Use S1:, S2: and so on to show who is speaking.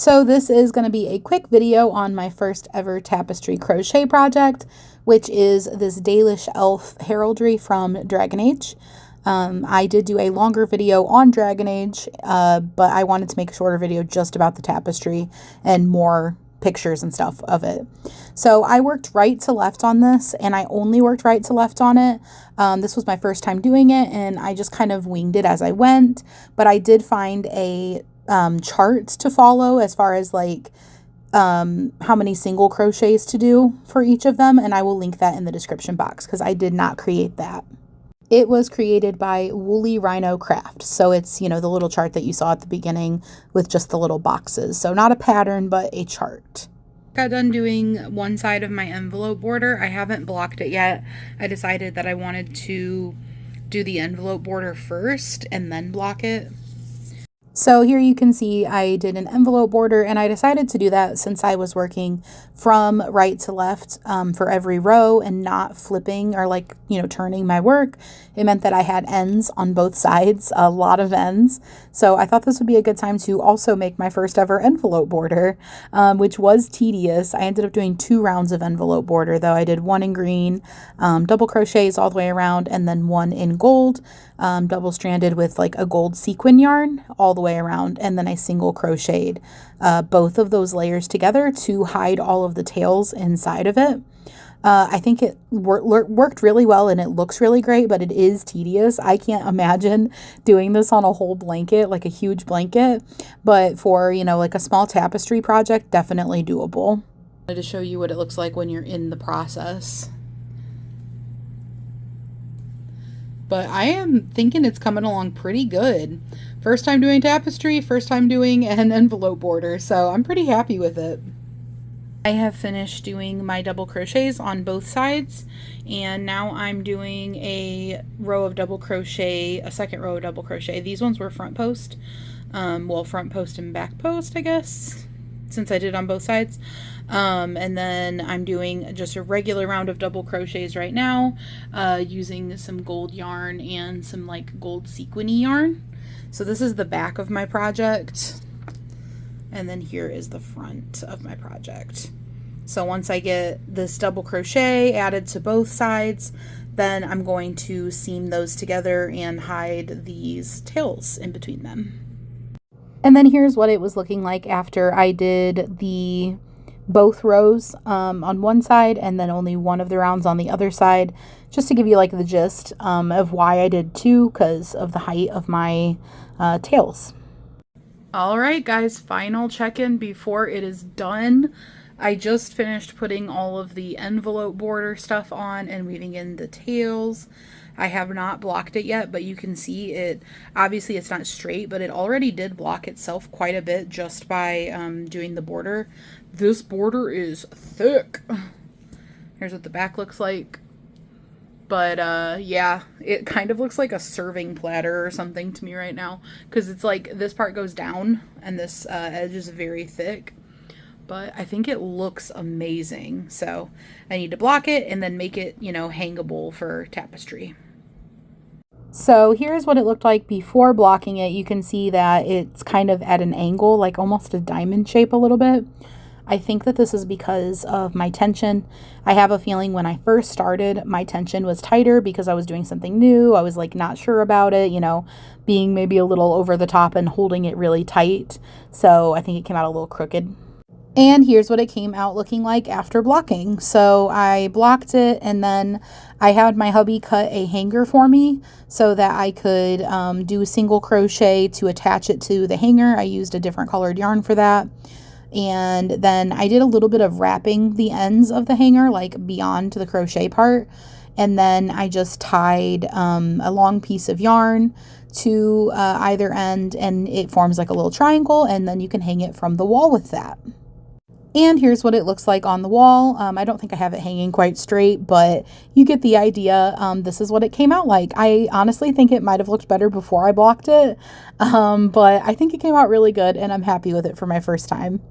S1: So this is going to be a quick video on my first ever tapestry crochet project, which is this Dalish Elf Heraldry from Dragon Age. I did do a longer video on Dragon Age, but I wanted to make a shorter video just about the tapestry and more pictures and stuff of it. So I worked right to left on this, and I only worked right to left on it. This was my first time doing it, and I just kind of winged it as I went, but I did find a chart to follow as far as like how many single crochets to do for each of them, and I will link that in the description box because I did not create that. It was created by Woolly Rhino Craft, so it's, you know, the little chart that you saw at the beginning with just the little boxes. So not a pattern, but a chart. Got done doing one side of my envelope border. I haven't blocked it yet. I decided that I wanted to do the envelope border first and then block it. So here you can see I did an envelope border, and I decided to do that since I was working from right to left for every row and not flipping or like, you know, turning my work. It meant that I had ends on both sides, a lot of ends. So I thought this would be a good time to also make my first ever envelope border, which was tedious. I ended up doing 2 rounds of envelope border though. I did 1 in green, double crochets all the way around, and then 1 in gold, double stranded with like a gold sequin yarn all the way around, and then I single crocheted both of those layers together to hide all of the tails inside of it. I think it worked really well, and it looks really great, but it is tedious. I can't imagine doing this on a whole blanket, like a huge blanket, but for, you know, like a small tapestry project, definitely doable. I wanted to show you what it looks like when you're in the process. But I am thinking it's coming along pretty good. First time doing tapestry, first time doing an envelope border, so I'm pretty happy with it. I have finished doing my double crochets on both sides, and now I'm doing a row of double crochet, a second row of double crochet. These ones were front post, well, front post and back post, I guess, since I did it on both sides. And then I'm doing just a regular round of double crochets right now, using some gold yarn and some like gold sequiny yarn. So this is the back of my project, and then here is the front of my project. So once I get this double crochet added to both sides, then I'm going to seam those together and hide these tails in between them. And then here's what it was looking like after I did the both rows on one side and then only one of the rounds on the other side, just to give you like the gist of why I did 2, because of the height of my tails. All right, guys, final check-in before it is done. I just finished putting all of the envelope border stuff on and weaving in the tails. I have not blocked it yet, but you can see it, obviously it's not straight, but it already did block itself quite a bit just by doing the border. This border is thick. Here's what the back looks like. But yeah, it kind of looks like a serving platter or something to me right now, because it's like this part goes down and this edge is very thick. But I think it looks amazing. So I need to block it and then make it, you know, hangable for tapestry. So here's what it looked like before blocking it. You can see that it's kind of at an angle, like almost a diamond shape a little bit. I think that this is because of my tension. I have a feeling when I first started, my tension was tighter because I was doing something new. I was like not sure about it, you know, being maybe a little over the top and holding it really tight. So I think it came out a little crooked. And here's what it came out looking like after blocking. So I blocked it, and then I had my hubby cut a hanger for me so that I could do a single crochet to attach it to the hanger. I used a different colored yarn for that. And then I did a little bit of wrapping the ends of the hanger, like beyond the crochet part. And then I just tied a long piece of yarn to either end, and it forms like a little triangle, and then you can hang it from the wall with that. And here's what it looks like on the wall. I don't think I have it hanging quite straight, but you get the idea. This is what it came out like. I honestly think it might have looked better before I blocked it, but I think it came out really good, and I'm happy with it for my first time.